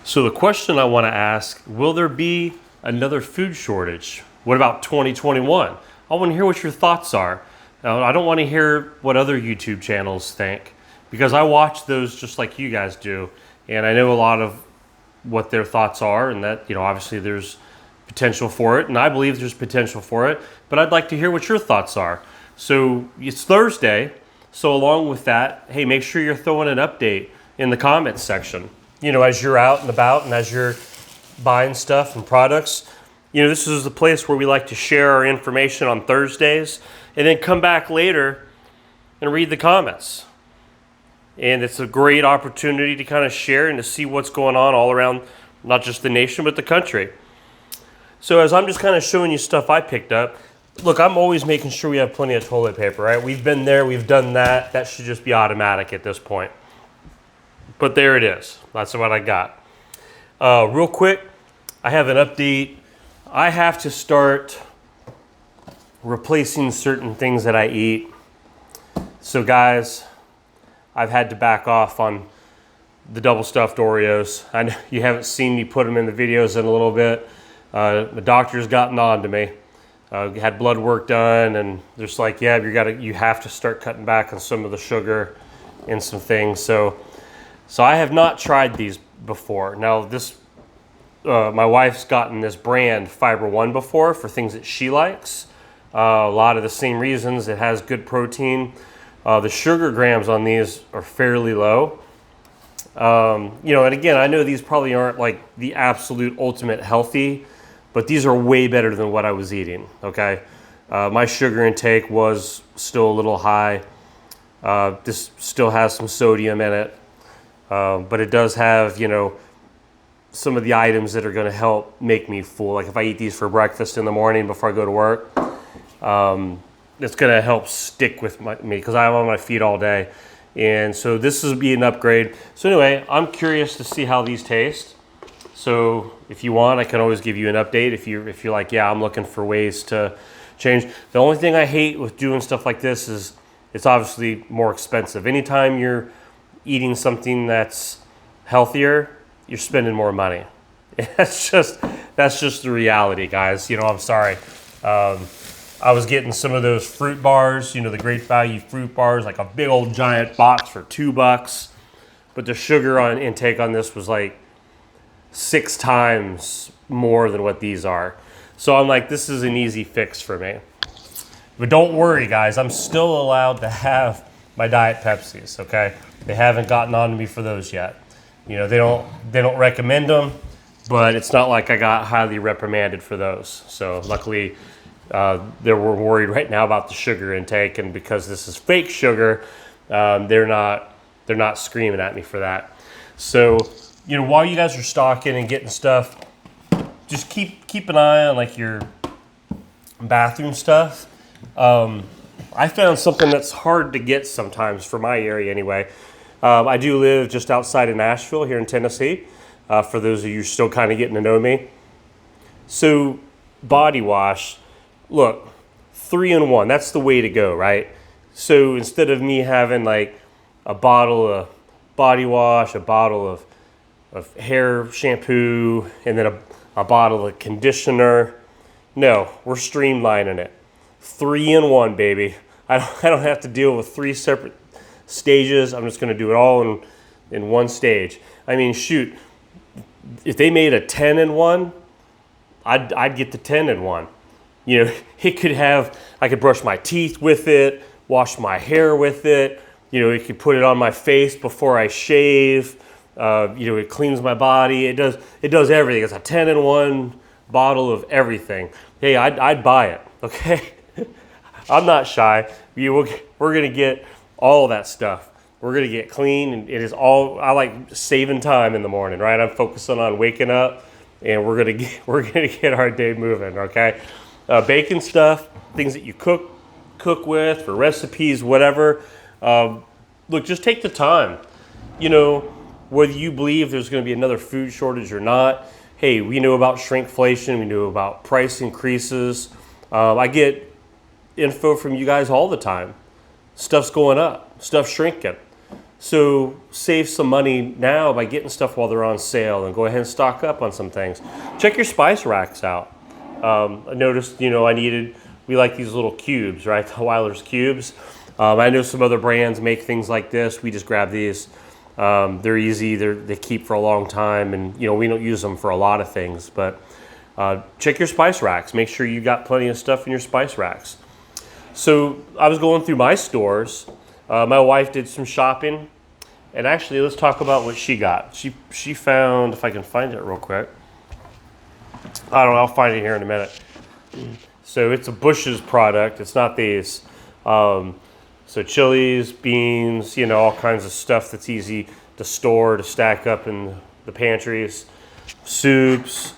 So the question I want to ask, will there be another food shortage? What about 2021? I want to hear what your thoughts are. I don't want to hear what other YouTube channels think, because I watch those just like you guys do, and I know a lot of what their thoughts are, and that, obviously there's potential for it, and I believe there's potential for it, but I'd like to hear what your thoughts are. So it's Thursday, so along with that, hey, make sure you're throwing an update in the comments section. As you're out and about and as you're buying stuff and products, this is the place where we like to share our information on Thursdays and then come back later and read the comments. And it's a great opportunity to kind of share and to see what's going on all around, not just the nation, but the country. So as I'm just kind of showing you stuff I picked up, look, I'm always making sure we have plenty of toilet paper, right? We've been there, we've done that. That should just be automatic at this point. But there it is. That's what I got. Real quick, I have an update. I have to start replacing certain things that I eat. So guys, I've had to back off on the double stuffed Oreos. I know you haven't seen me put them in the videos in a little bit. The doctor's gotten on to me. Had blood work done, and they're just like, yeah, you have to start cutting back on some of the sugar and some things. So I have not tried these before. Now my wife's gotten this brand Fiber One before for things that she likes. A lot of the same reasons. It has good protein. The sugar grams on these are fairly low. And again, I know these probably aren't like the absolute ultimate healthy, but these are way better than what I was eating, okay? My sugar intake was still a little high. This still has some sodium in it. But it does have, some of the items that are going to help make me full. Like if I eat these for breakfast in the morning before I go to work, it's going to help stick with me because I'm on my feet all day. And so this will be an upgrade. So anyway, I'm curious to see how these taste. So if you want, I can always give you an update if you're like, yeah, I'm looking for ways to change. The only thing I hate with doing stuff like this is it's obviously more expensive. Anytime you're eating something that's healthier, you're spending more money. That's just the reality, guys. I'm sorry. I was getting some of those fruit bars, the great value fruit bars, like a big old giant box for $2, but the sugar intake on this was like 6 times more than what these are. So I'm like, this is an easy fix for me. But don't worry, guys, I'm still allowed to have my diet Pepsis, okay? They haven't gotten on to me for those yet. They don't recommend them, but it's not like I got highly reprimanded for those. So luckily, they're worried right now about the sugar intake, and because this is fake sugar, they're not screaming at me for that. So, while you guys are stocking and getting stuff, just keep an eye on like your bathroom stuff. I found something that's hard to get sometimes for my area anyway. I do live just outside of Nashville here in Tennessee, for those of you still kind of getting to know me. So body wash, look, 3-in-1, that's the way to go, right? So instead of me having like a bottle of body wash, a bottle of hair shampoo, and then a bottle of conditioner, no, we're streamlining it. 3-in-1, baby. I don't have to deal with 3 separate stages. I'm just going to do it all in one stage. I mean, shoot, if they made a 10-in-1, I'd get the 10-in-1. I could brush my teeth with it, wash my hair with it. You could put it on my face before I shave. It cleans my body. It does everything. It's a 10-in-1 bottle of everything. Hey, I'd buy it. Okay. I'm not shy. We're going to get all that stuff. We're going to get clean, and it is all, I like saving time in the morning, right? I'm focusing on waking up, and we're going to get our day moving, okay? Baking stuff, things that you cook with, for recipes, whatever. Look, just take the time. Whether you believe there's going to be another food shortage or not, hey, we know about shrinkflation. We know about price increases. I get info from you guys all the time. Stuff's going up. Stuff's shrinking. So save some money now by getting stuff while they're on sale, and go ahead and stock up on some things. Check your spice racks out. I noticed, we like these little cubes, right? The Weiler's cubes. I know some other brands make things like this. We just grab these. They're easy. They keep for a long time, and we don't use them for a lot of things. But check your spice racks. Make sure you got plenty of stuff in your spice racks. So I was going through my stores. My wife did some shopping, and actually, let's talk about what she got. She found, if I can find it real quick. I don't know. I'll find it here in a minute. So it's a Bush's product. It's not these. So chilies, beans, all kinds of stuff that's easy to store, to stack up in the pantries. Soups,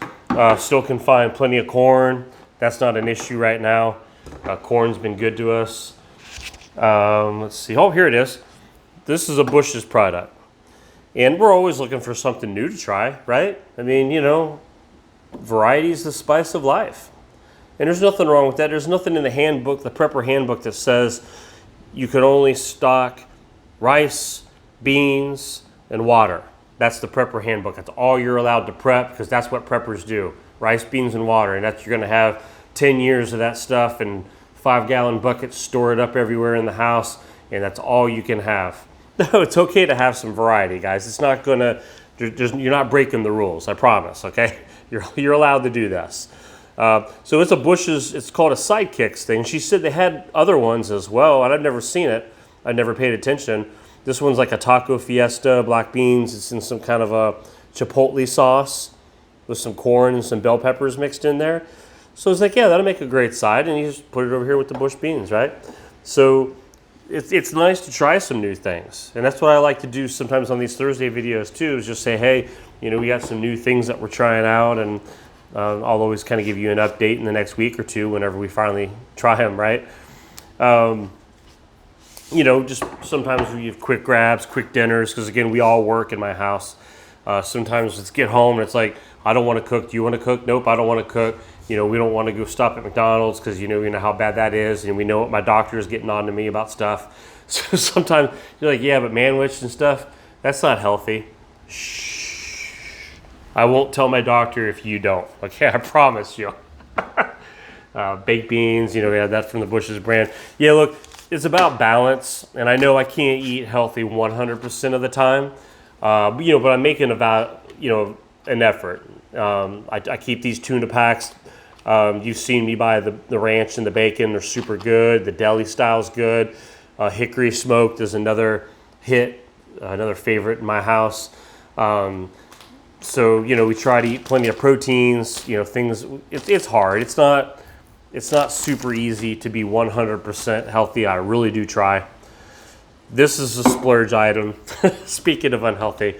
still can find plenty of corn. That's not an issue right now. Corn's been good to us. Let's see. Oh, here it is. This is a Bush's product. And we're always looking for something new to try, right? I mean, variety is the spice of life. And there's nothing wrong with that. There's nothing in the handbook, the prepper handbook, that says you can only stock rice, beans, and water. That's the prepper handbook. That's all you're allowed to prep, because that's what preppers do. Rice, beans, and water. And that's, you're going to have 10 years of that stuff in 5-gallon buckets, store it up everywhere in the house, and that's all you can have. No, it's okay to have some variety, guys. It's not going to, you're not breaking the rules, I promise, okay? You're allowed to do this. So it's a Bush's, it's called a Sidekicks thing. She said they had other ones as well, and I've never seen it. I've never paid attention. This one's like a taco fiesta, black beans. It's in some kind of a chipotle sauce with some corn and some bell peppers mixed in there. So it's like, yeah, that'll make a great side, and you just put it over here with the Bush beans, right? So it's nice to try some new things, and that's what I like to do sometimes on these Thursday videos too, is just say, hey, we got some new things that we're trying out, and I'll always kind of give you an update in the next week or two whenever we finally try them, right? Just sometimes we have quick grabs, quick dinners, because again, we all work in my house. Sometimes let's get home and it's like, I don't want to cook. Do you want to cook? Nope, I don't want to cook. We don't want to go stop at McDonald's because you know how bad that is, and we know what my doctor is getting on to me about stuff. So sometimes you're like, yeah, but manwich and stuff, that's not healthy. Shh. I won't tell my doctor if you don't. Okay, I promise you. Baked beans, we had that from the Bush's brand. Yeah, look, it's about balance, and I know I can't eat healthy 100% of the time, but I'm making about, an effort. I keep these tuna packs. You've seen me buy the ranch and the bacon. They're super good. The deli style's good. Hickory smoked is another hit, another favorite in my house. So we try to eat plenty of proteins. Things. It's hard. It's not super easy to be 100% healthy. I really do try. This is a splurge item. Speaking of unhealthy,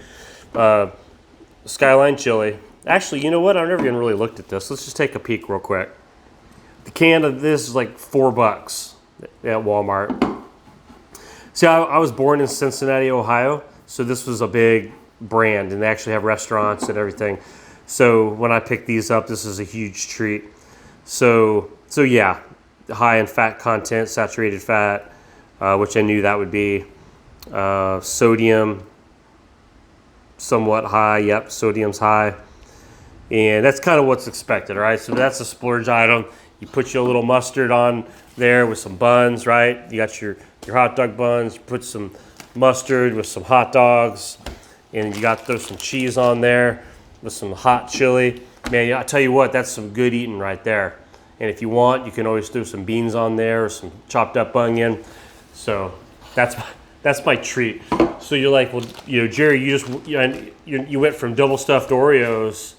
Skyline Chili. Actually, you know what? I've never even really looked at this. Let's just take a peek real quick. The can of this is like $4 at Walmart. See, I was born in Cincinnati, Ohio, so this was a big brand, and they actually have restaurants and everything. So when I picked these up, this is a huge treat. So yeah, high in fat content, saturated fat, which I knew that would be. Sodium, somewhat high. Yep, sodium's high. And that's kind of what's expected, all right? So that's a splurge item. You put your little mustard on there with some buns, right? You got your hot dog buns. You put some mustard with some hot dogs. And you got to throw some cheese on there with some hot chili. Man, I tell you what, that's some good eating right there. And if you want, you can always throw some beans on there or some chopped up onion. So that's my treat. So you're like, well, Jerry, you went from double stuffed Oreos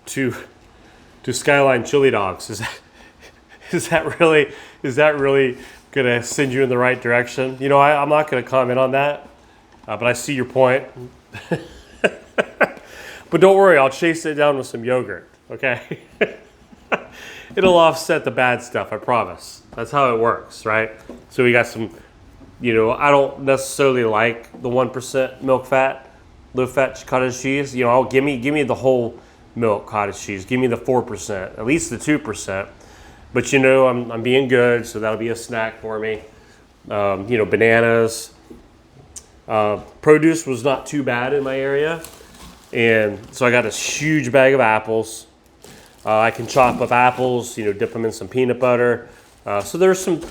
to Skyline Chili dogs. Is that really gonna send you in the right direction? I'm not gonna comment on that, but I see your point. But don't worry, I'll chase it down with some yogurt. Okay, it'll offset the bad stuff. I promise. That's how it works, right? So we got some. I don't necessarily like the 1% milk fat, low fat cottage cheese. Give me the whole milk cottage cheese. Give me the 4%, at least the 2%. But I'm being good, so that'll be a snack for me. Bananas, Produce was not too bad in my area, and so I got this huge bag of apples. I can chop up apples, dip them in some peanut butter. So there's some,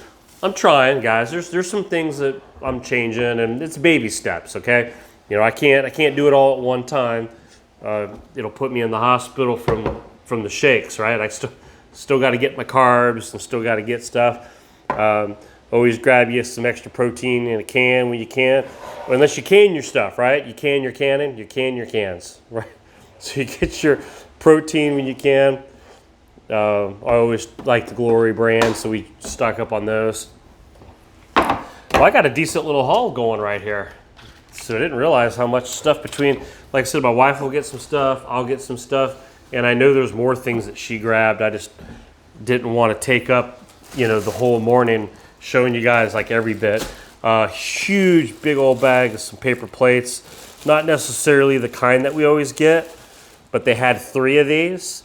I'm trying, guys. There's some things that I'm changing, and it's baby steps, okay? I can't do it all at one time. It'll put me in the hospital from the shakes, right? I still got to get my carbs and still got to get stuff. Always grab you some extra protein in a can when you can. Well, unless you can your stuff, right? You can your canning, you can your cans, right? So you get your protein when you can. I always like the Glory brand, so we stock up on those. Well, I got a decent little haul going right here. So I didn't realize how much stuff between, like I said, my wife will get some stuff, I'll get some stuff, and I know there's more things that she grabbed. I just didn't want to take up, the whole morning showing you guys like every bit. Huge, big old bag of some paper plates. Not necessarily the kind that we always get, but they had 3 of these,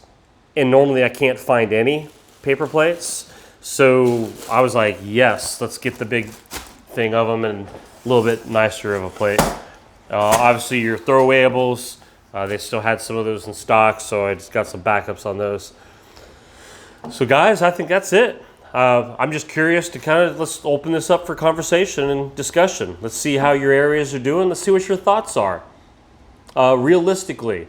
and normally I can't find any paper plates. So I was like, yes, let's get the big thing of them and a little bit nicer of a plate. Obviously your throwawables, they still had some of those in stock, so I just got some backups on those. So guys, I think that's it. I'm just curious to let's open this up for conversation and discussion. Let's see how your areas are doing. Let's see what your thoughts are. Realistically,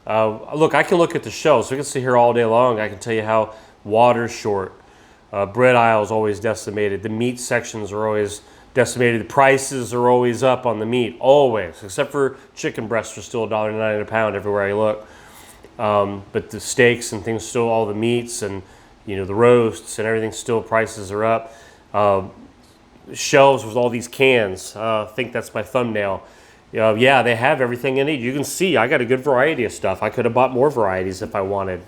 look, I can look at the shelves. We can sit here all day long. I can tell you how water's short. Bread aisle is always decimated. The meat sections are always decimated. The prices are always up on the meat, always, except for chicken breasts are still $1.99 a pound everywhere I look. But the steaks and things, still all the meats and the roasts and everything, still prices are up. Shelves with all these cans. I think that's my thumbnail. Yeah, they have everything I need. You can see I got a good variety of stuff. I could have bought more varieties if I wanted,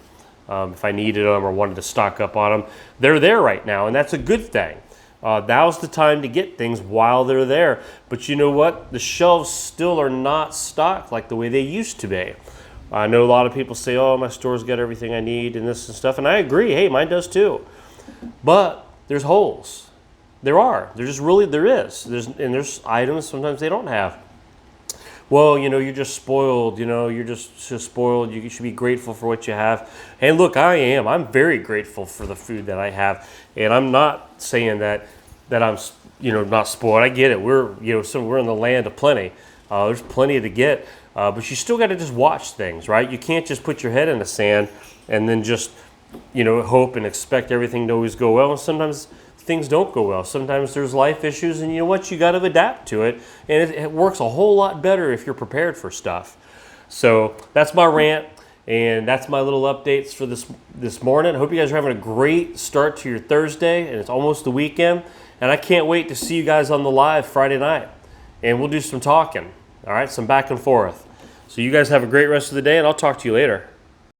if I needed them or wanted to stock up on them. They're there right now, and that's a good thing. Now's the time to get things while they're there. But you know what? The shelves still are not stocked like the way they used to be. I know a lot of people say, oh, my store's got everything I need and this and stuff. And I agree. Hey, mine does too. But there's holes. There are. There is. There's items sometimes they don't have. Well, you're just spoiled. You're just spoiled. You should be grateful for what you have. And look, I am. I'm very grateful for the food that I have. And I'm not saying that I'm, not spoiled. I get it. We're in the land of plenty. There's plenty to get. But you still got to just watch things, right? You can't just put your head in the sand and then just, hope and expect everything to always go well. And sometimes things don't go well. Sometimes there's life issues, and you know what? You got to adapt to it. And it works a whole lot better if you're prepared for stuff. So that's my rant, and that's my little updates for this morning. I hope you guys are having a great start to your Thursday, and it's almost the weekend. And I can't wait to see you guys on the live Friday night. And we'll do some talking, all right? Some back and forth. So you guys have a great rest of the day, and I'll talk to you later.